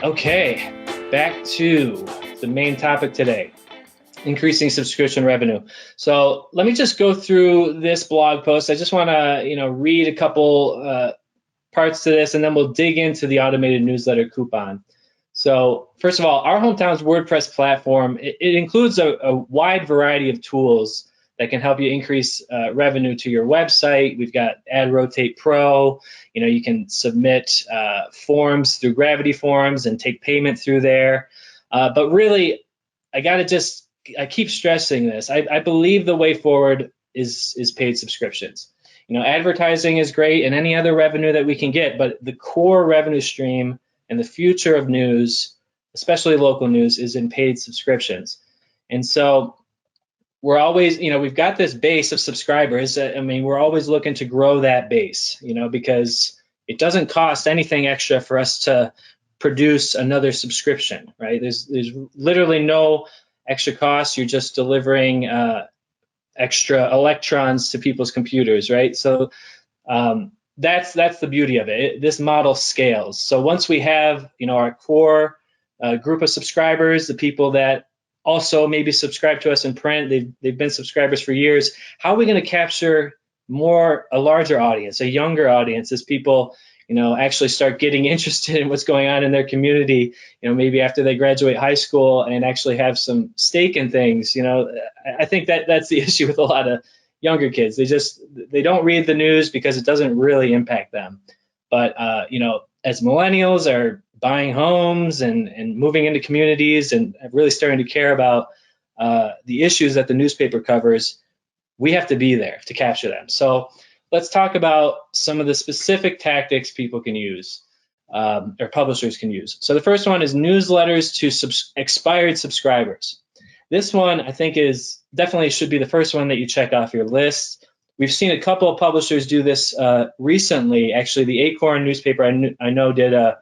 Okay, back to the main topic today, increasing subscription revenue. So let me just go through this blog post. I just want to, read a couple parts to this, and then we'll dig into the automated newsletter coupon. So first of all, our hometown's WordPress platform, it includes a wide variety of tools that can help you increase revenue to your website. We've got Ad Rotate Pro. You can submit forms through Gravity Forms and take payment through there. But really, I keep stressing this. I believe the way forward is paid subscriptions. Advertising is great and any other revenue that we can get, but the core revenue stream and the future of news, especially local news, is in paid subscriptions. And so we're always, we've got this base of subscribers. We're always looking to grow that base, because it doesn't cost anything extra for us to produce another subscription, right? There's literally no extra cost. You're just delivering extra electrons to people's computers, right? So that's the beauty of it. This model scales. So once we have, our core group of subscribers, the people that also maybe subscribe to us in print, they've been subscribers for years. How are we going to capture a larger audience, a younger audience, as people, actually start getting interested in what's going on in their community, maybe after they graduate high school and actually have some stake in things. I think that's the issue with a lot of younger kids. They don't read the news because it doesn't really impact them. But, as millennials are buying homes and moving into communities and really starting to care about the issues that the newspaper covers, we have to be there to capture them. So let's talk about some of the specific tactics people can use, or publishers can use. So the first one is newsletters to expired subscribers. This one, I think, definitely should be the first one that you check off your list. We've seen a couple of publishers do this recently. Actually, the Acorn newspaper I know did a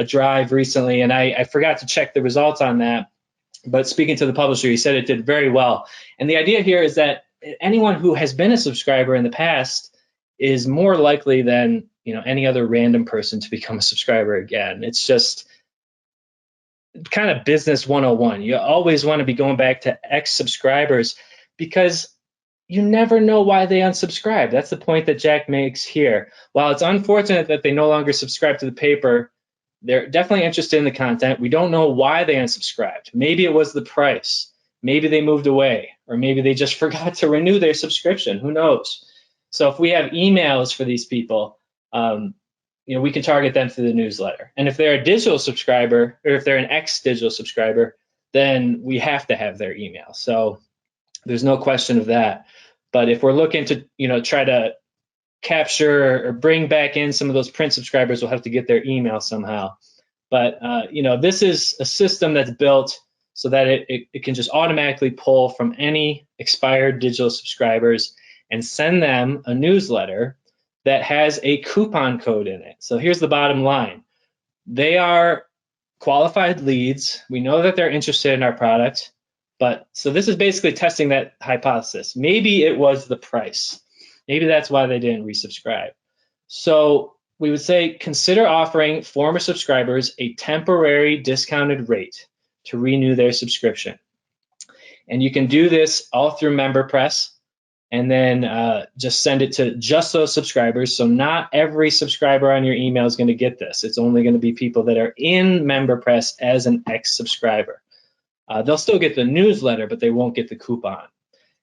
drive recently, and I forgot to check the results on that. But speaking to the publisher, he said it did very well. And the idea here is that anyone who has been a subscriber in the past is more likely than any other random person to become a subscriber again. It's just kind of business 101. You always want to be going back to ex-subscribers because you never know why they unsubscribe. That's the point that Jack makes here. While it's unfortunate that they no longer subscribe to the paper, they're definitely interested in the content. We don't know why they unsubscribed. Maybe it was the price. Maybe they moved away, or maybe they just forgot to renew their subscription. Who knows? So if we have emails for these people, we can target them through the newsletter. And if they're a digital subscriber, or if they're an ex-digital subscriber, then we have to have their email. So there's no question of that. But if we're looking to, try to capture or bring back in some of those print subscribers, we'll have to get their email somehow. But, this is a system that's built so that it can just automatically pull from any expired digital subscribers and send them a newsletter that has a coupon code in it. So here's the bottom line. They are qualified leads. We know that they're interested in our product. So this is basically testing that hypothesis. Maybe it was the price. Maybe that's why they didn't resubscribe. So we would say consider offering former subscribers a temporary discounted rate to renew their subscription. And you can do this all through MemberPress, and then just send it to just those subscribers. So not every subscriber on your email is going to get this. It's only going to be people that are in MemberPress as an ex-subscriber. They'll still get the newsletter, but they won't get the coupon.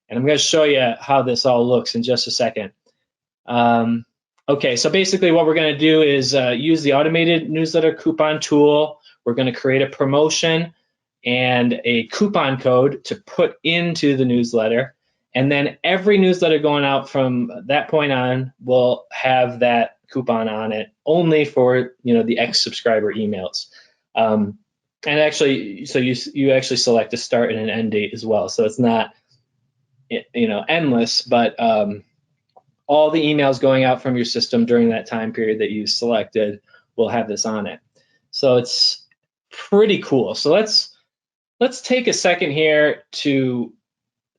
And I'm going to show you how this all looks in just a second. Okay, so basically what we're going to do is use the automated newsletter coupon tool. We're going to create a promotion and a coupon code to put into the newsletter. And then every newsletter going out from that point on will have that coupon on it, only for the ex-subscriber emails. And actually, so you actually select a start and an end date as well. So it's not endless, but all the emails going out from your system during that time period that you selected will have this on it. So it's pretty cool. So let's take a second here to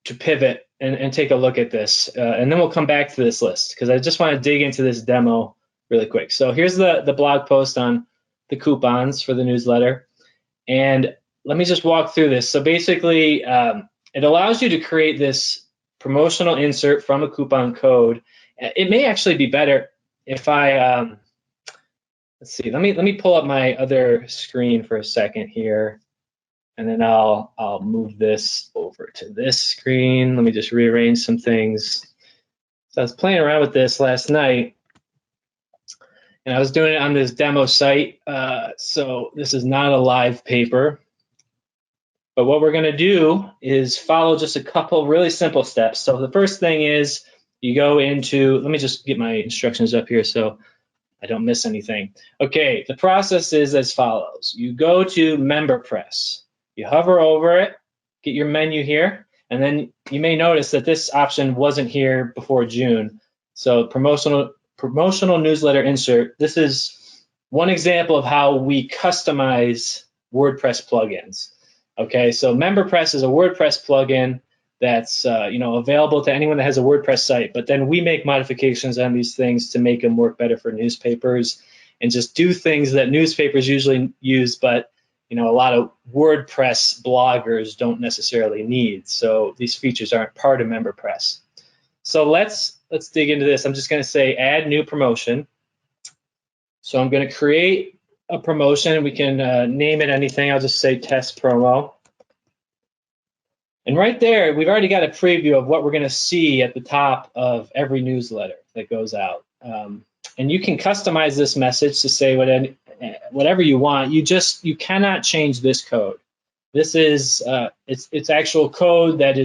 pivot and take a look at this, and then we'll come back to this list because I just want to dig into this demo really quick. So here's the blog post on the coupons for the newsletter. And let me just walk through this. So basically, it allows you to create this promotional insert from a coupon code. It may actually be better if I, let's see, let me pull up my other screen for a second here, and then I'll move this over to this screen. Let me just rearrange some things. So I was playing around with this last night, and I was doing it on this demo site. So this is not a live paper. But what we're going to do is follow just a couple really simple steps. So the first thing is you go into, let me just get my instructions up here so I don't miss anything. Okay, the process is as follows. You go to MemberPress. You hover over it, get your menu here, and then you may notice that this option wasn't here before June. So promotional newsletter insert. This is one example of how we customize WordPress plugins. Okay, so MemberPress is a WordPress plugin that's available to anyone that has a WordPress site, but then we make modifications on these things to make them work better for newspapers and just do things that newspapers usually use, but a lot of WordPress bloggers don't necessarily need. So these features aren't part of MemberPress. So let's dig into this. I'm just going to say add new promotion. So I'm going to create a promotion. We can name it anything. I'll just say test promo. And right there, we've already got a preview of what we're going to see at the top of every newsletter that goes out. And you can customize this message to say whatever you want. You cannot change this code. This is it's actual code that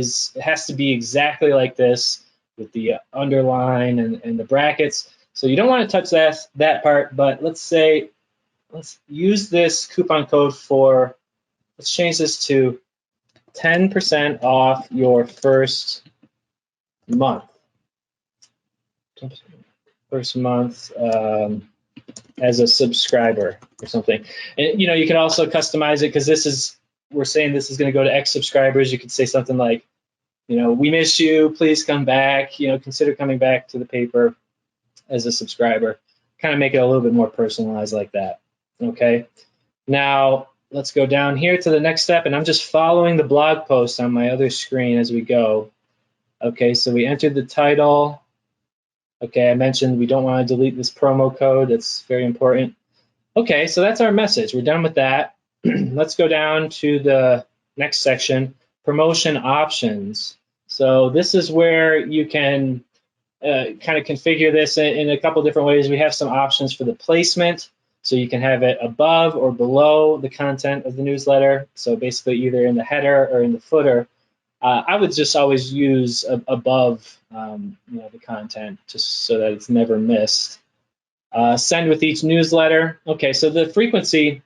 has to be exactly like this with the underline and the brackets. So you don't want to touch that part. But let's use this coupon code for. Let's change this to 10% off your first month. First month as a subscriber or something. And you can also customize it because we're saying this is going to go to X subscribers. You could say something like, we miss you, please come back, consider coming back to the paper as a subscriber. Kind of make it a little bit more personalized like that. Okay. Now let's go down here to the next step, and I'm just following the blog post on my other screen as we go. Okay, so we entered the title. Okay, I mentioned we don't want to delete this promo code. That's very important. Okay, so that's our message. We're done with that. Let's go down to the next section, promotion options. So this is where you can kind of configure this in a couple different ways. We have some options for the placement. So you can have it above or below the content of the newsletter. So basically either in the header or in the footer. I would just always use above the content just so that it's never missed. Send with each newsletter. Okay, so the frequency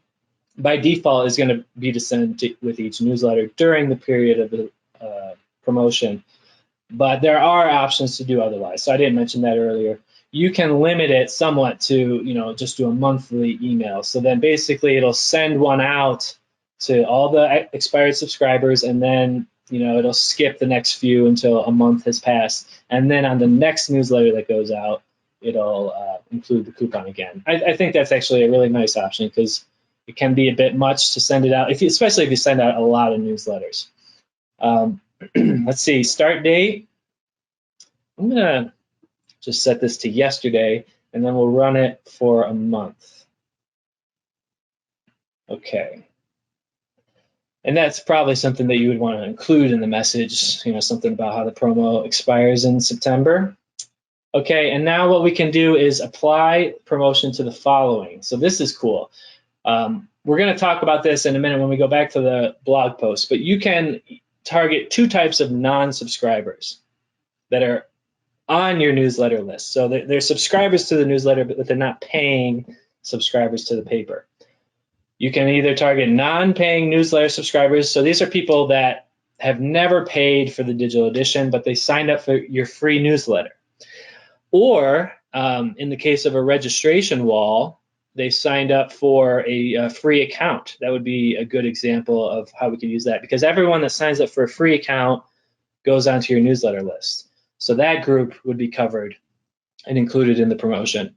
by default is going to be to send with each newsletter during the period of the promotion. But there are options to do otherwise. So I didn't mention that earlier. You can limit it somewhat to, just do a monthly email. So then basically it'll send one out to all the expired subscribers, and then, it'll skip the next few until a month has passed. And then on the next newsletter that goes out, it'll include the coupon again. I think that's actually a really nice option because it can be a bit much to send it out, especially if you send out a lot of newsletters. Let's see, start date. I'm going to just set this to yesterday, and then we'll run it for a month. Okay. And that's probably something that you would want to include in the message, something about how the promo expires in September. Okay, and now what we can do is apply promotion to the following. So this is cool. We're going to talk about this in a minute when we go back to the blog post, but you can target two types of non-subscribers that are on your newsletter list. So they're subscribers to the newsletter, but they're not paying subscribers to the paper. You can either target non-paying newsletter subscribers. So these are people that have never paid for the digital edition, but they signed up for your free newsletter. Or in the case of a registration wall, they signed up for a free account. That would be a good example of how we could use that, because everyone that signs up for a free account goes onto your newsletter list. So that group would be covered and included in the promotion.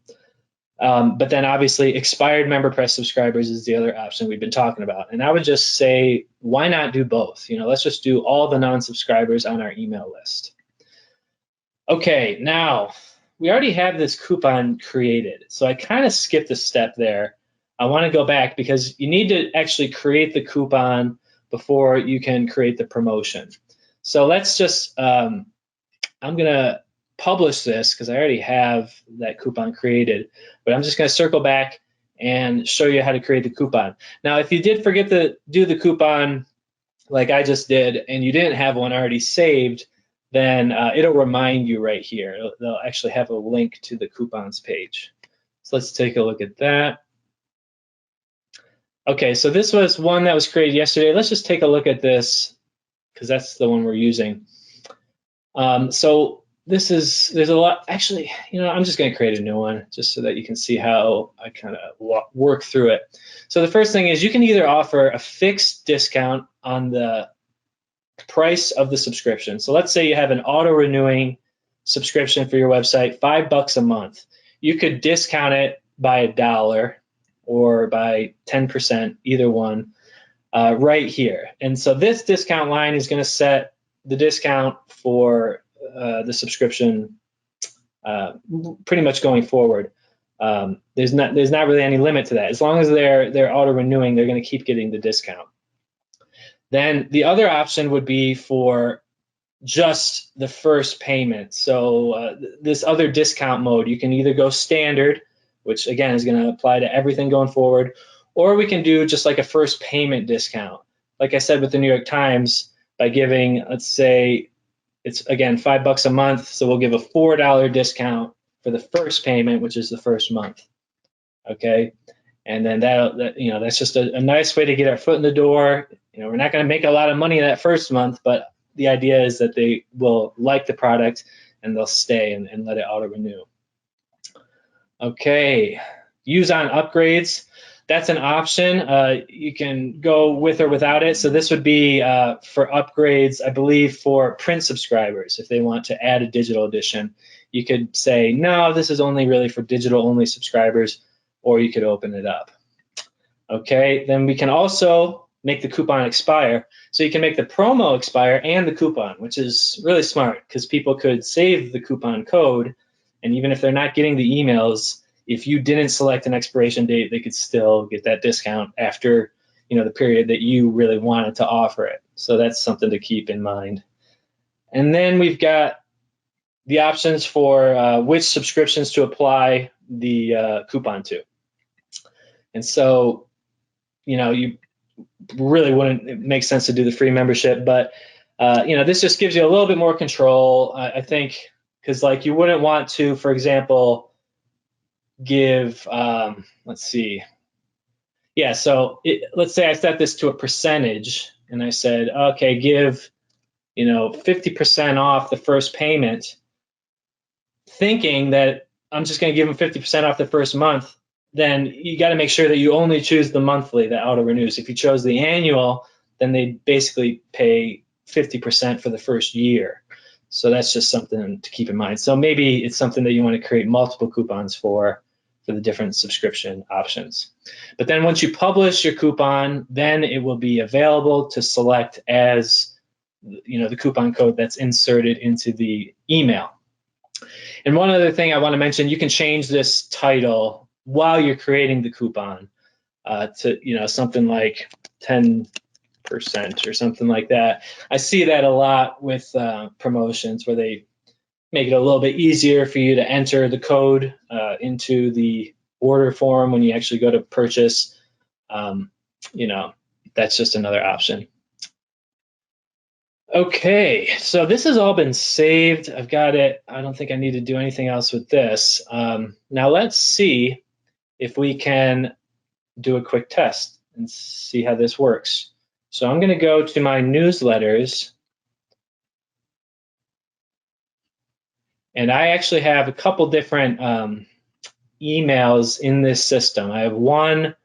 But then obviously expired MemberPress subscribers is the other option we've been talking about. And I would just say, why not do both? Let's just do all the non-subscribers on our email list. Okay, now we already have this coupon created. So I kind of skipped a step there. I want to go back because you need to actually create the coupon before you can create the promotion. So let's just, I'm going to publish this because I already have that coupon created, but I'm just going to circle back and show you how to create the coupon. Now, if you did forget to do the coupon like I just did and you didn't have one already saved, then it'll remind you right here. They'll actually have a link to the coupons page. So let's take a look at that. Okay, so this was one that was created yesterday. Let's just take a look at this because that's the one we're using. So there's a lot, actually, I'm just gonna create a new one just so that you can see how I kind of work through it. So the first thing is you can either offer a fixed discount on the price of the subscription. So let's say you have an auto-renewing subscription for your website, $5 a month. You could discount it by $1 or by 10%, either one, right here. And so this discount line is going to set the discount for the subscription pretty much going forward. There's not really any limit to that. As long as they're auto-renewing, they're going to keep getting the discount. Then the other option would be for just the first payment. So this other discount mode, you can either go standard, which again is going to apply to everything going forward, or we can do just like a first payment discount. Like I said with the New York Times, by giving, let's say it's again $5 a month, so we'll give a $4 discount for the first payment, which is the first month. Okay, and then that's just a nice way to get our foot in the door. We're not going to make a lot of money that first month, but the idea is that they will like the product and they'll stay and let it auto renew. Okay, use on upgrades. That's an option. You can go with or without it. So this would be for upgrades, I believe, for print subscribers. If they want to add a digital edition, you could say, no, this is only really for digital only subscribers, or you could open it up. Okay, then we can also make the coupon expire. So you can make the promo expire and the coupon, which is really smart because people could save the coupon code, and even if they're not getting the emails, if you didn't select an expiration date, they could still get that discount after the period that you really wanted to offer it. So that's something to keep in mind. And then we've got the options for which subscriptions to apply the coupon to. And so, you really wouldn't make sense to do the free membership, but this just gives you a little bit more control, I think, because like you wouldn't want to, for example, give, let's see, yeah, so let's say I set this to a percentage and I said, okay, give 50% off the first payment, thinking that I'm just going to give them 50% off the first month. Then you got to make sure that you only choose the monthly that auto renews. If you chose the annual, then they basically pay 50% for the first year. So that's just something to keep in mind. So maybe it's something that you want to create multiple coupons for the different subscription options. But then once you publish your coupon, then it will be available to select as the coupon code that's inserted into the email. And one other thing I want to mention, you can change this title while you're creating the coupon to something like 10% or something like that. I see that a lot with promotions where they make it a little bit easier for you to enter the code into the order form when you actually go to purchase. That's just another option. Okay, so this has all been saved. I've got it. I don't think I need to do anything else with this. Now let's see if we can do a quick test and see how this works. So I'm going to go to my newsletters. And I actually have a couple different emails in this system. I have one,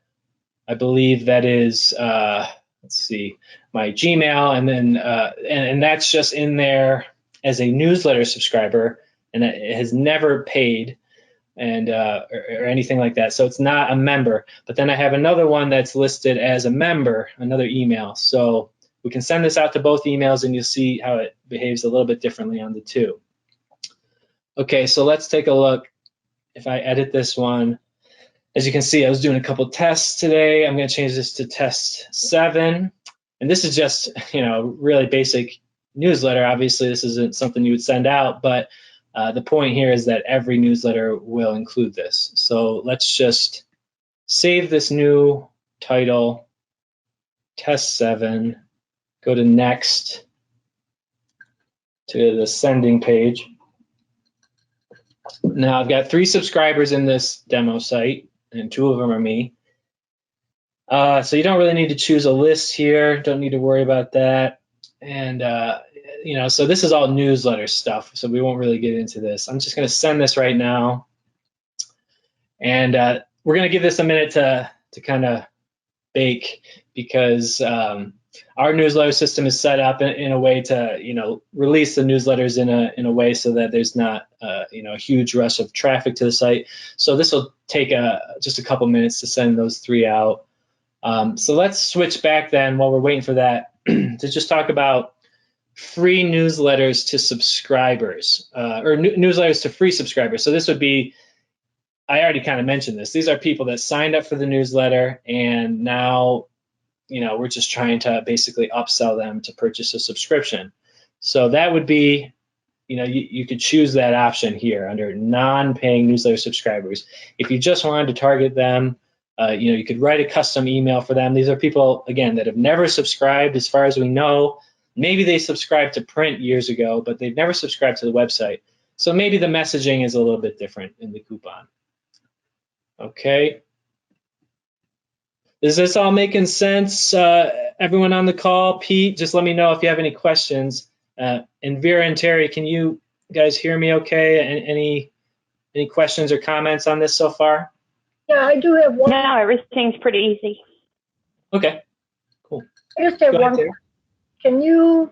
I believe that is, let's see, my Gmail, and then and that's just in there as a newsletter subscriber, and it has never paid. and or anything like that. So it's not a member. But then I have another one that's listed as a member, another email. So we can send this out to both emails, and you'll see how it behaves a little bit differently on the two. Okay, so let's take a look. If I edit this one, as you can see, I was doing a couple tests today. I'm going to change this to test 7. And this is just, really basic newsletter. Obviously, this isn't something you would send out, but the point here is that every newsletter will include this. So let's just save this new title, test 7, go to next, to the sending page. Now I've got 3 subscribers in this demo site, and 2 of them are me. So you don't really need to choose a list here. Don't need to worry about that. And so this is all newsletter stuff, so we won't really get into this. I'm just going to send this right now, and we're going to give this a minute to kind of bake, because our newsletter system is set up in a way to release the newsletters in a way so that there's not a huge rush of traffic to the site. So this will take just a couple minutes to send those 3 out. So let's switch back then, while we're waiting for that, to just talk about free newsletters to subscribers, or newsletters to free subscribers. So this would be, I already kind of mentioned this, these are people that signed up for the newsletter, and now we're just trying to basically upsell them to purchase a subscription. So that would be, you could choose that option here under non-paying newsletter subscribers. If you just wanted to target them, you could write a custom email for them. These are people, again, that have never subscribed, as far as we know. Maybe they subscribed to print years ago, but they've never subscribed to the website. So maybe the messaging is a little bit different in the coupon. Okay. Is this all making sense? Everyone on the call, Pete, just let me know if you have any questions. And Vera and Terry, can you guys hear me okay? Any questions or comments on this so far? Yeah, I do have one. No, everything's pretty easy. Okay, cool. I just have one. Can you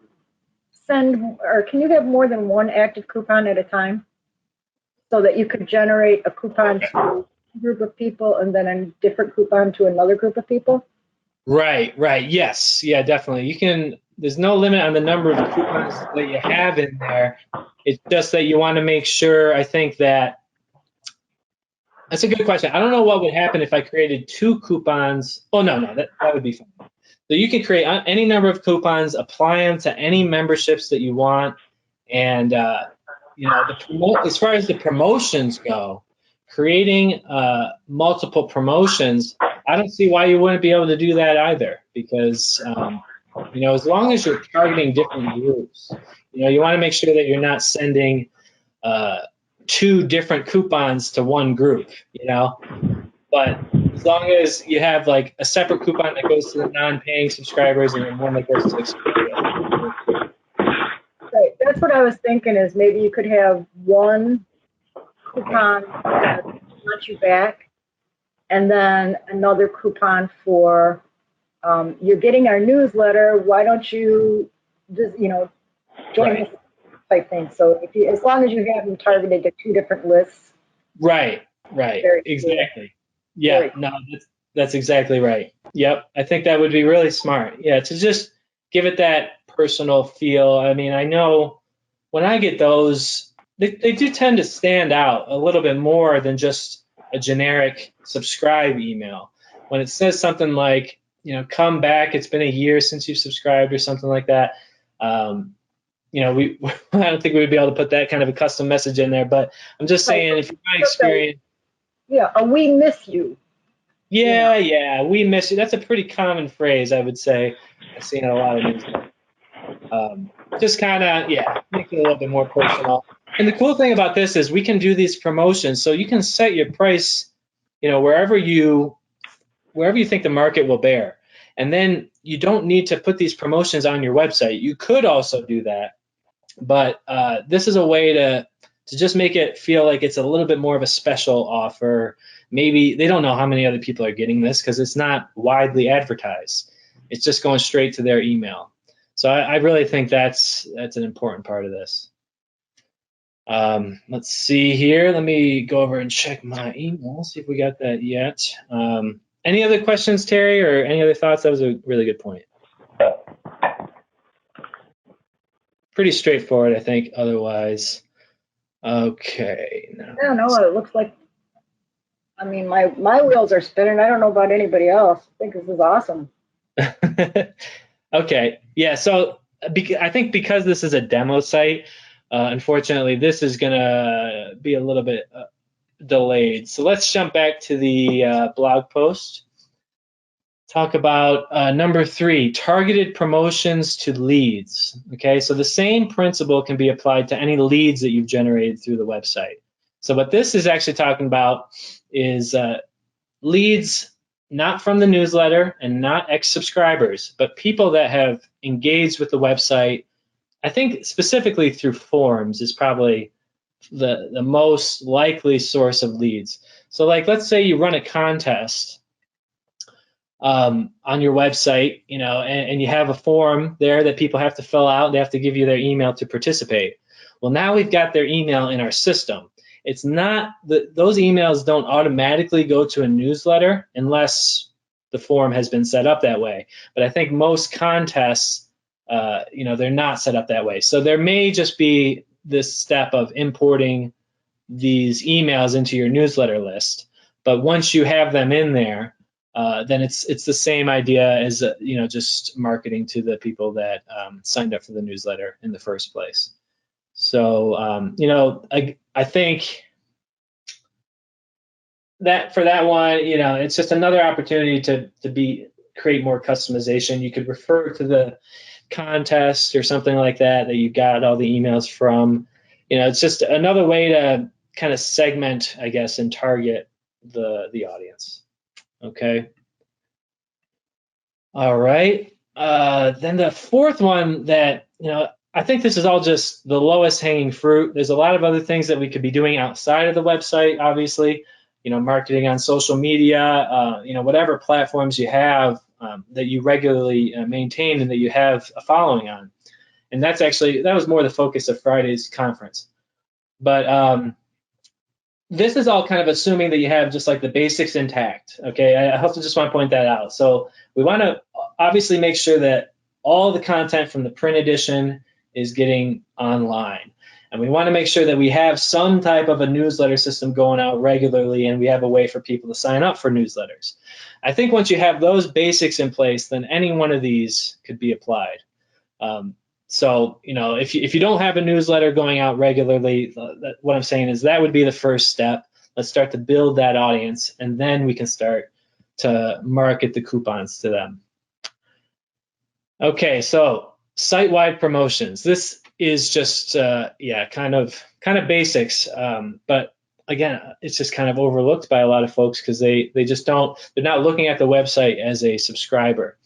have more than one active coupon at a time, so that you could generate a coupon to a group of people and then a different coupon to another group of people? Right. Yes. Yeah, definitely. You can, there's no limit on the number of coupons that you have in there. It's just that you want to make sure, I think that's a good question. I don't know what would happen if I created 2 coupons. Oh, no, that would be fine. So you can create any number of coupons, apply them to any memberships that you want. And, as far as the promotions go, creating multiple promotions, I don't see why you wouldn't be able to do that either, because, as long as you're targeting different groups, you want to make sure that you're not sending 2 different coupons to one group, but as long as you have like a separate coupon that goes to the non-paying subscribers and then one that goes to subscribers. Right, that's what I was thinking, is maybe you could have one coupon that wants you back, and then another coupon for you're getting our newsletter, why don't you just join this type thing. So as long as you have them targeted to 2 different lists. Right, exactly. Yeah, no, that's exactly right. Yep, I think that would be really smart. Yeah, to just give it that personal feel. I mean, I know when I get those, they do tend to stand out a little bit more than just a generic subscribe email. When it says something like, come back, it's been a year since you've subscribed, or something like that. I don't think we would be able to put that kind of a custom message in there, but I'm just saying, if you my experience. Yeah, we miss you. Yeah, we miss you. That's a pretty common phrase, I would say. I've seen it a lot of news. Just kind of, make it a little bit more personal. And the cool thing about this is we can do these promotions, so you can set your price, wherever you think the market will bear. And then you don't need to put these promotions on your website. You could also do that, but this is a way to just make it feel like it's a little bit more of a special offer. Maybe they don't know how many other people are getting this because it's not widely advertised. It's just going straight to their email. So I really think that's an important part of this. Let's see here. Let me go over and check my email, see if we got that yet. Any other questions, Terry, or any other thoughts? That was a really good point. Pretty straightforward, I think, otherwise. Okay. I don't know. It looks like, I mean, my wheels are spinning. I don't know about anybody else. I think this is awesome. Okay. Yeah. So I think because this is a demo site, unfortunately, this is going to be a little bit delayed. So let's jump back to the blog post. Talk about number 3, targeted promotions to leads. Okay, so the same principle can be applied to any leads that you've generated through the website. So what this is actually talking about is leads not from the newsletter and not ex-subscribers, but people that have engaged with the website. I think specifically through forums is probably the most likely source of leads. So like, let's say you run a contest on your website, you know, and you have a form there that people have to fill out. They have to give you their email to participate. Well, now we've got their email in our system. It's not those emails don't automatically go to a newsletter unless the form has been set up that way. But I think most contests, you know, they're not set up that way. So there may just be this step of importing these emails into your newsletter list. But once you have them in there, then it's the same idea as you know, just marketing to the people that signed up for the newsletter in the first place. So you know, I think that for that one, you know, it's just another opportunity to create more customization. You could refer to the contest or something like that you got all the emails from. You know, it's just another way to kind of segment, I guess, and target the audience. Okay. All right. Then the fourth one that, you know, I think this is all just the lowest hanging fruit. There's a lot of other things that we could be doing outside of the website, obviously, you know, marketing on social media, you know, whatever platforms you have that you regularly maintain and that you have a following on. And that was more the focus of Friday's conference. But this is all kind of assuming that you have just like the basics intact. Okay, I also just want to point that out. So we want to obviously make sure that all the content from the print edition is getting online. And we want to make sure that we have some type of a newsletter system going out regularly, and we have a way for people to sign up for newsletters. I think once you have those basics in place, then any one of these could be applied. So, you know, if you don't have a newsletter going out regularly, what I'm saying is that would be the first step. Let's start to build that audience, and then we can start to market the coupons to them. Okay, so site-wide promotions. This is just, yeah, kind of basics, but again, it's just kind of overlooked by a lot of folks because they just don't, they're not looking at the website as a subscriber.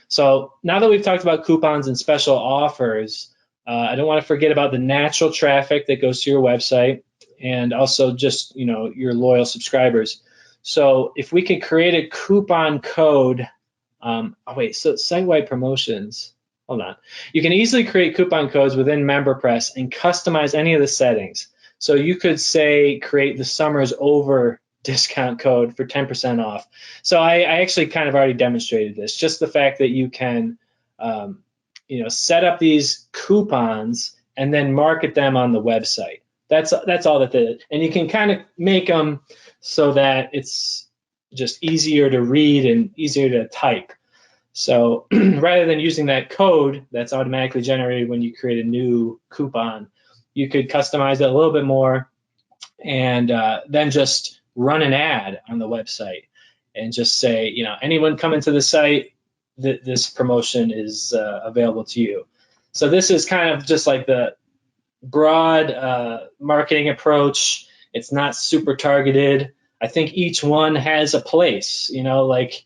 So now that we've talked about coupons and special offers, I don't want to forget about the natural traffic that goes to your website and also just, you know, your loyal subscribers. So if we can create a coupon code, so site-wide promotions, hold on. You can easily create coupon codes within MemberPress and customize any of the settings. So you could say create the summer's over discount code for 10% off. So I actually kind of already demonstrated this. Just the fact that you can, you know, set up these coupons and then market them on the website. That's all that and you can kind of make them so that it's just easier to read and easier to type. So rather than using that code that's automatically generated when you create a new coupon, you could customize it a little bit more and then just run an ad on the website and just say, you know, anyone coming to the site, this promotion is available to you. So this is kind of just like the broad marketing approach. It's not super targeted. I think each one has a place, you know, like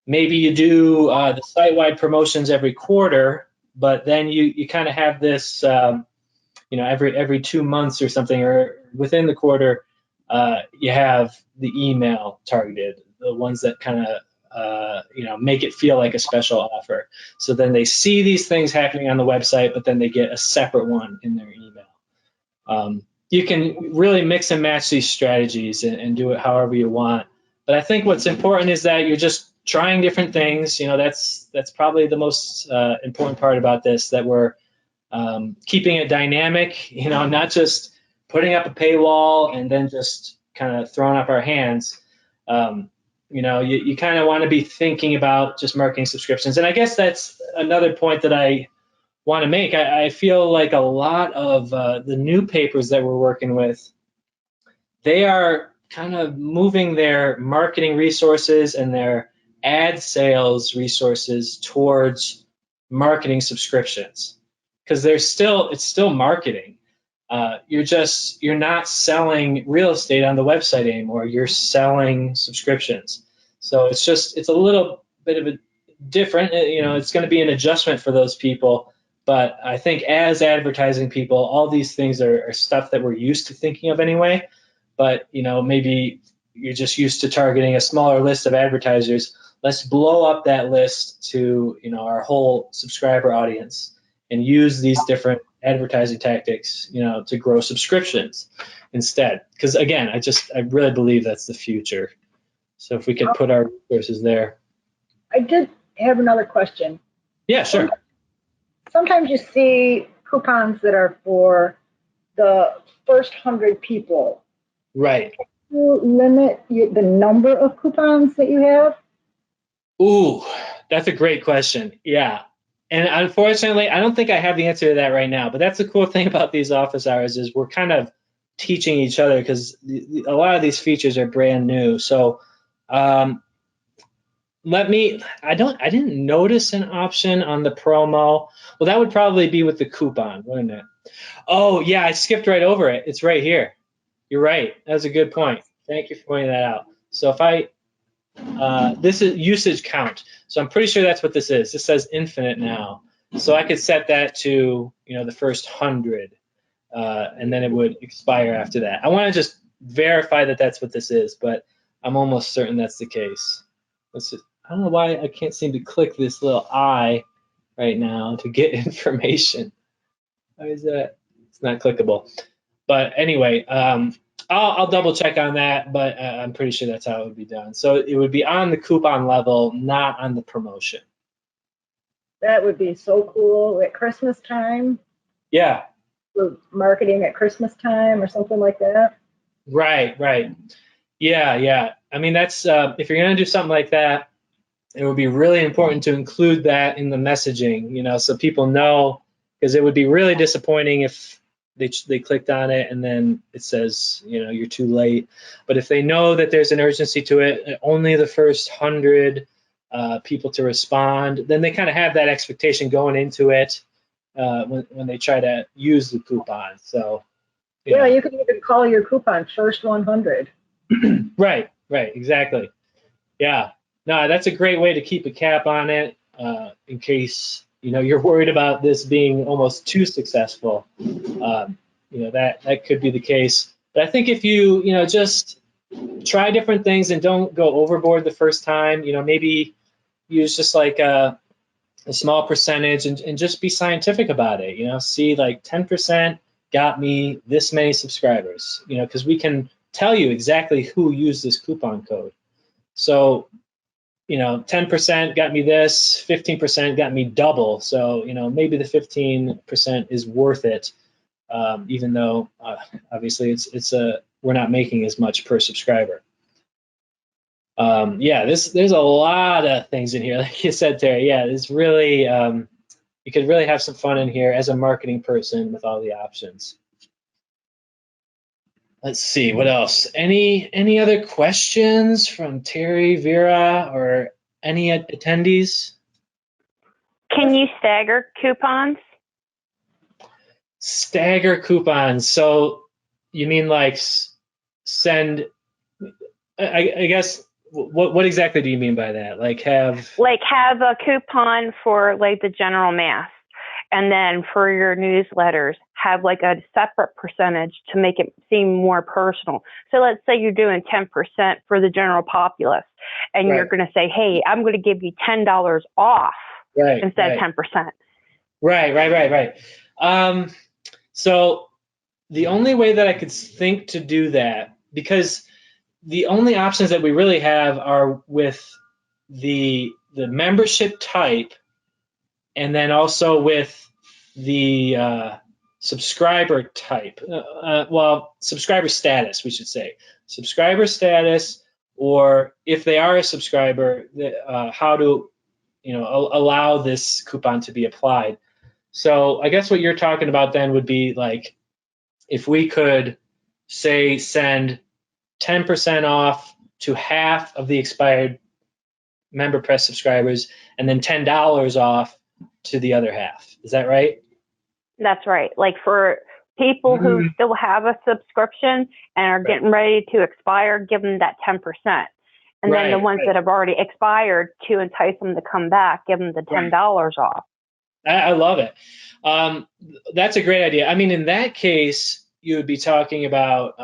maybe you do the site-wide promotions every quarter, but then you kind of have this, you know, every 2 months or something, or within the quarter, you have the email targeted, the ones that kind of, you know, make it feel like a special offer. So then they see these things happening on the website, but then they get a separate one in their email. you can really mix and match these strategies and do it however you want. But I think what's important is that you're just trying different things. You know, that's probably the most important part about this, that we're keeping it dynamic, you know, not just putting up a paywall and then just kind of throwing up our hands. You know, you kind of want to be thinking about just marketing subscriptions. And I guess that's another point that I want to make. I feel like a lot of the new papers that we're working with, they are kind of moving their marketing resources and their ad sales resources towards marketing subscriptions, because it's still marketing. You're not selling real estate on the website anymore. You're selling subscriptions. So it's a little bit of a different, you know, it's going to be an adjustment for those people. But I think as advertising people, all these things are stuff that we're used to thinking of anyway. But, you know, maybe you're just used to targeting a smaller list of advertisers. Let's blow up that list to, you know, our whole subscriber audience and use these different advertising tactics, you know, to grow subscriptions instead. Because again, I really believe that's the future. So if we could put our resources there. I did have another question. Yeah, sure. Sometimes you see coupons that are for the first 100 people. Right. Can you limit the number of coupons that you have? Ooh, that's a great question. Yeah. And unfortunately, I don't think I have the answer to that right now. But that's the cool thing about these office hours is we're kind of teaching each other, because a lot of these features are brand new. So I didn't notice an option on the promo. Well, that would probably be with the coupon, wouldn't it? Oh, yeah, I skipped right over it. It's right here. You're right. That's a good point. Thank you for pointing that out. So if this is usage count. So I'm pretty sure that's what this is. This says infinite now. So I could set that to, you know, the first 100, and then it would expire after that. I want to just verify that that's what this is, but I'm almost certain that's the case. I don't know why I can't seem to click this little eye right now to get information. Why is that? It's not clickable. But anyway, I'll double check on that, but I'm pretty sure that's how it would be done. So it would be on the coupon level, not on the promotion. That would be so cool at Christmas time. Yeah. For marketing at Christmas time or something like that. Right. Yeah. I mean, that's if you're going to do something like that, it would be really important to include that in the messaging, you know, so people know, because it would be really disappointing if they clicked on it and then it says, you know, you're too late. But if they know that there's an urgency to it, only the first 100 people to respond, then they kind of have that expectation going into it when they try to use the coupon. So yeah, you can even call your coupon first 100. Right, exactly. Yeah. No, that's a great way to keep a cap on it in case, you know, you're worried about this being almost too successful. You know, that could be the case. But I think if you know, just try different things and don't go overboard the first time, you know, maybe use just like a small percentage and just be scientific about it, you know, see like 10% got me this many subscribers, you know, because we can tell you exactly who used this coupon code. So, you know, 10% got me this, 15% got me double. So, you know, maybe the 15% is worth it, even though obviously we're not making as much per subscriber. Yeah, there's a lot of things in here, like you said, Terry. Yeah, it's really you could really have some fun in here as a marketing person with all the options. Let's see, what else? Any other questions from Terry, Vera, or any attendees? Can you stagger coupons? Stagger coupons. So you mean like send? I guess. What exactly do you mean by that? Like have a coupon for like the general mass, and then for your newsletters, have like a separate percentage to make it seem more personal. So let's say you're doing 10% for the general populace, and you're going to say, hey, I'm going to give you $10 off instead of 10%. Right. So the only way that I could think to do that, because the only options that we really have are with the membership type, and then also with the subscriber type. Well, subscriber status, we should say. Subscriber status, or if they are a subscriber, how to allow this coupon to be applied. So I guess what you're talking about then would be like if we could say send 10% off to half of the expired MemberPress subscribers and then $10 off to the other half. Is that right? That's right. Like for people who still have a subscription and are getting ready to expire, give them that 10%. And then the ones that have already expired, to entice them to come back, give them the $10 off. I love it. That's a great idea. I mean, in that case, you would be talking about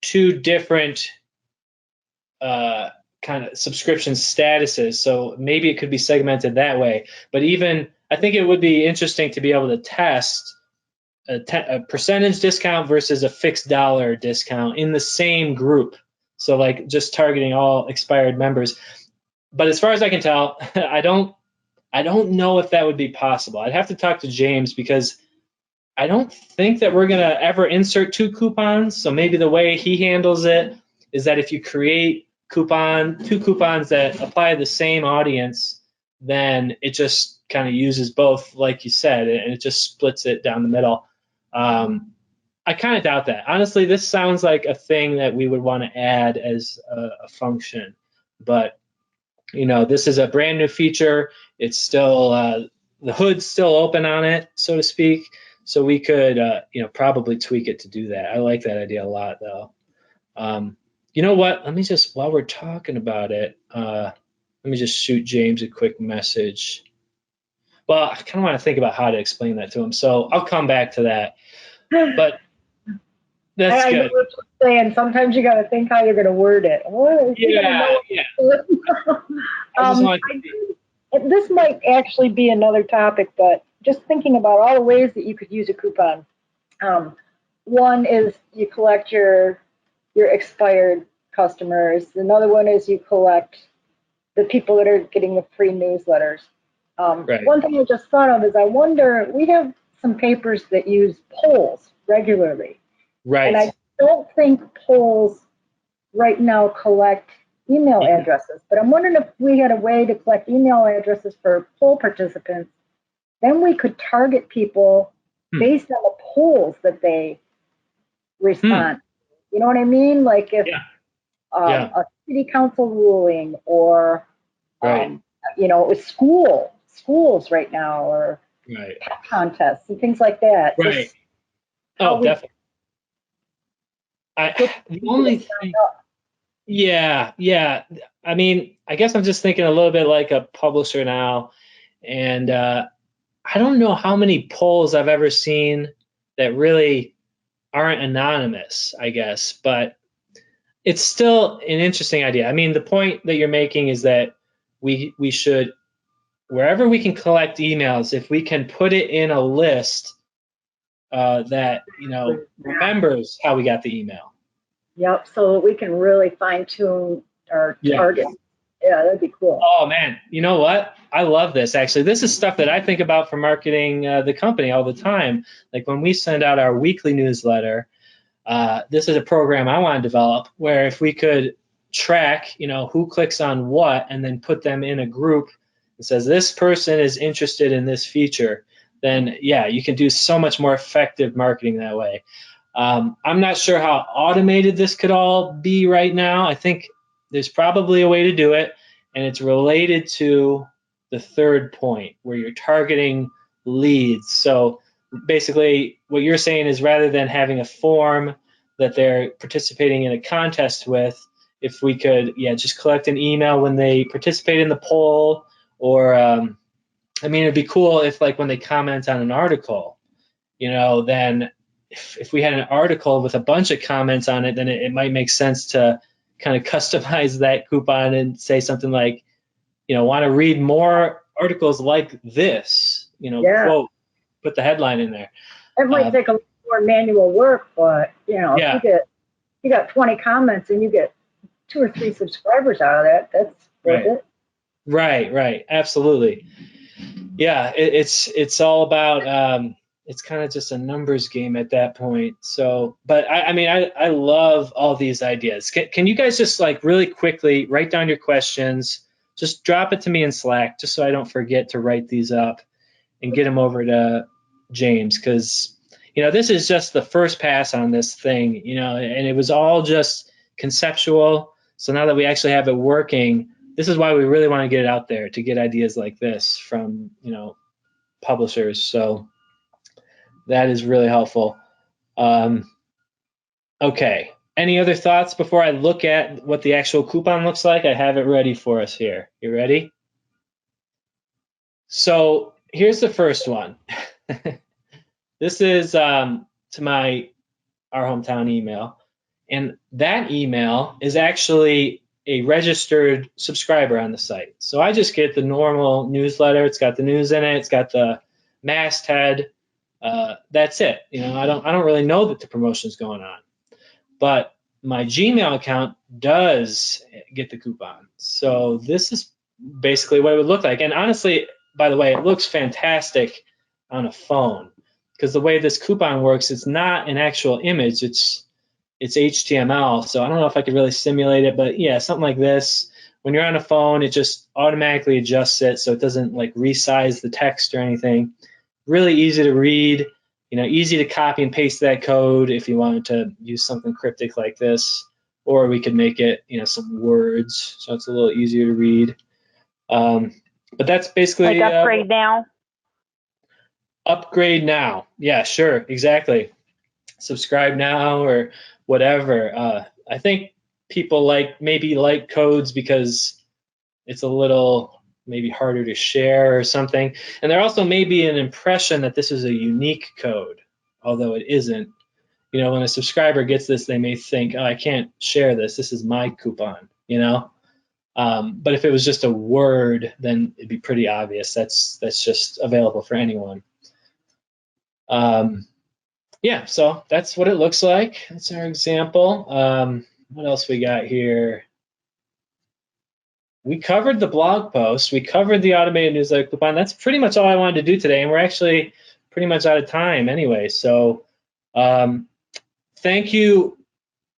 two different kind of subscription statuses. So maybe it could be segmented that way. But even, I think it would be interesting to be able to test a percentage discount versus a fixed dollar discount in the same group. So like just targeting all expired members. But as far as I can tell, I don't know if that would be possible. I'd have to talk to James because I don't think that we're going to ever insert two coupons. So maybe the way he handles it is that if you create two coupons that apply to the same audience, then it just kind of uses both, like you said, and it just splits it down the middle. I kind of doubt that. Honestly, this sounds like a thing that we would want to add as a function. But, this is a brand new feature. It's still, the hood's still open on it, so to speak. So we could, probably tweak it to do that. I like that idea a lot, though. You know what? Let me just, while we're talking about it, let me just shoot James a quick message. Well, I kind of want to think about how to explain that to him. So I'll come back to that. But that's I good. know what you're saying. Sometimes you got to think how you're going to word it. This might actually be another topic, but just thinking about all the ways that you could use a coupon. One is you collect your expired customers. Another one is you collect the people that are getting the free newsletters. One thing I just thought of is I wonder, we have some papers that use polls regularly. Right. And I don't think polls right now collect email addresses, but I'm wondering if we had a way to collect email addresses for poll participants, then we could target people based on the polls that they respond. You know what I mean? Like if a city council ruling or, it was schools right now, or pet contests and things like that. Right. Definitely. The only thing, I mean, I guess I'm just thinking a little bit like a publisher now, and I don't know how many polls I've ever seen that really aren't anonymous, I guess, but it's still an interesting idea. I mean, the point that you're making is that we should, wherever we can collect emails, if we can put it in a list that, remembers how we got the email. Yep, so we can really fine tune our target. Yeah, that'd be cool. Oh, man. You know what? I love this, actually. This is stuff that I think about for marketing the company all the time. Like when we send out our weekly newsletter, this is a program I want to develop where if we could track, who clicks on what and then put them in a group that says this person is interested in this feature, then, you can do so much more effective marketing that way. I'm not sure how automated this could all be right now. I think there's probably a way to do it, and it's related to the third point where you're targeting leads. So basically what you're saying is rather than having a form that they're participating in a contest with, if we could just collect an email when they participate in the poll, or it'd be cool if like when they comment on an article, then if we had an article with a bunch of comments on it, then it might make sense to kind of customize that coupon and say something like, want to read more articles like this, quote, put the headline in there. It might take a more manual work, but Yeah. if you got 20 comments and you get 2 or 3 subscribers out of that, that's worth it. Right. Absolutely. Yeah, it's all about it's kind of just a numbers game at that point. So, but I mean, I love all these ideas. Can you guys just like really quickly write down your questions? Just drop it to me in Slack, just so I don't forget to write these up and get them over to James, because this is just the first pass on this thing, and it was all just conceptual. So now that we actually have it working, this is why we really want to get it out there, to get ideas like this from publishers. So that is really helpful. Okay. Any other thoughts before I look at what the actual coupon looks like? I have it ready for us here. You ready? So here's the first one. This is to our hometown email, and that email is actually a registered subscriber on the site. So I just get the normal newsletter. It's got the news in it. It's got the masthead. That's it. I don't really know that the promotion's going on, but my Gmail account does get the coupon. So this is basically what it would look like. And honestly, by the way, it looks fantastic on a phone, because the way this coupon works, it's not an actual image. It's HTML. So I don't know if I could really simulate it, but yeah, something like this. When you're on a phone, it just automatically adjusts it, so it doesn't like resize the text or anything. Really easy to read, easy to copy and paste that code if you wanted to use something cryptic like this, or we could make it, some words, so it's a little easier to read. But that's basically like upgrade now. Upgrade now. Yeah, sure, exactly. Subscribe now or whatever. I think people maybe like codes because it's a little maybe harder to share or something. And there also may be an impression that this is a unique code, although it isn't. When a subscriber gets this, they may think, oh, I can't share this. This is my coupon, But if it was just a word, then it'd be pretty obvious. That's just available for anyone. Yeah, so that's what it looks like. That's our example. What else we got here? We covered the blog post. We covered the automated newsletter coupon. That's pretty much all I wanted to do today, and we're actually pretty much out of time anyway. So thank you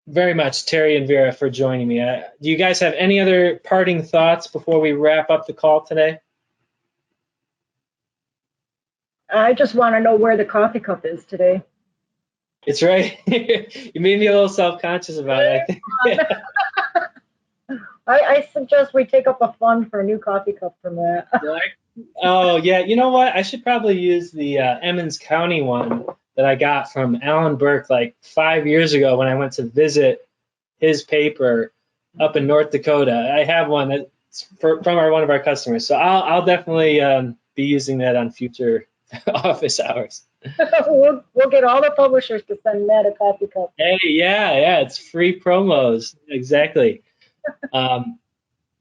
very much, Terry and Vera, for joining me. Do you guys have any other parting thoughts before we wrap up the call today? I just want to know where the coffee cup is today. It's right here. You made me a little self-conscious about it, I think. I suggest we take up a fund for a new coffee cup for Matt. Oh, yeah. You know what? I should probably use the Emmons County one that I got from Alan Burke like 5 years ago when I went to visit his paper up in North Dakota. I have one that's from one of our customers. So I'll definitely be using that on future office hours. We'll get all the publishers to send Matt a coffee cup. Hey, yeah, it's free promos. Exactly.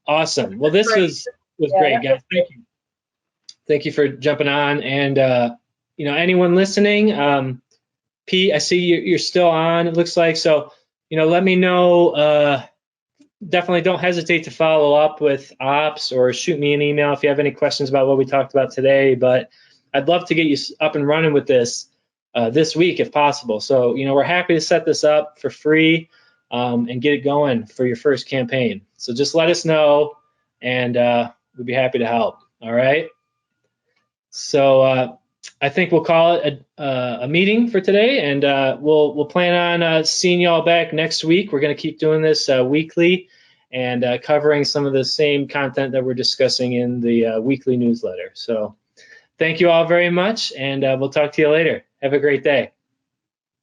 Awesome. Well, this was great, guys. Thank you. Thank you for jumping on. And anyone listening, Pete, I see you're still on, it looks like. So, let me know. Definitely don't hesitate to follow up with ops or shoot me an email if you have any questions about what we talked about today. But I'd love to get you up and running with this this week if possible. So, we're happy to set this up for free and get it going for your first campaign. So just let us know, and we'd be happy to help. All right. So I think we'll call it a meeting for today, and we'll plan on seeing you all back next week. We're going to keep doing this weekly and covering some of the same content that we're discussing in the weekly newsletter. So thank you all very much, and we'll talk to you later. Have a great day.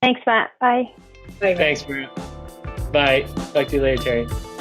Thanks, Matt. Bye. Bye. Thanks, Matt. Bye. Talk to you later, Terry.